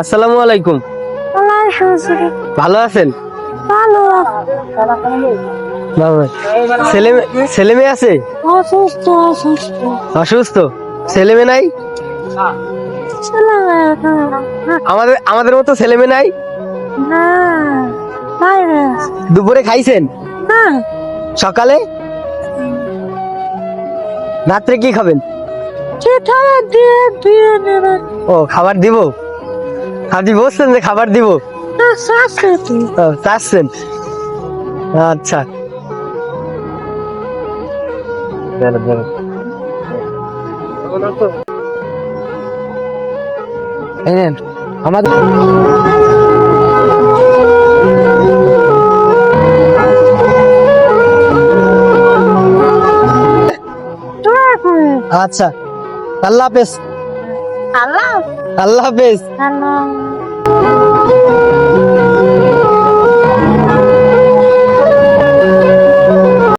আসসালামু আলাইকুম। ভালো আছেন? ভালো। ভালো। ছেলে ছেলে মেয়ে আছে? অসুস্থ অসুস্থ। অসুস্থ? ছেলে মেয়ে নাই? আমাদের আমাদের মতো ছেলে মেয়ে নাই? না বাইরে আছে। দুপুরে খাইছেন? না সকালে? রাত্রে কি খাবেন? সেটা দিয়ে দিয়ে নেবেন। ও, খাবার দিব? আপনি বলছেন যে খাবার দিব? না শাস্তি তুই ও, চাচ্ছেন? আচ্ছা। এই নেন, আমাদের আচ্ছা, আল্লাহ হাফেজ। আল্লাহ আল্লাহ হাফেজ। আল্লাহ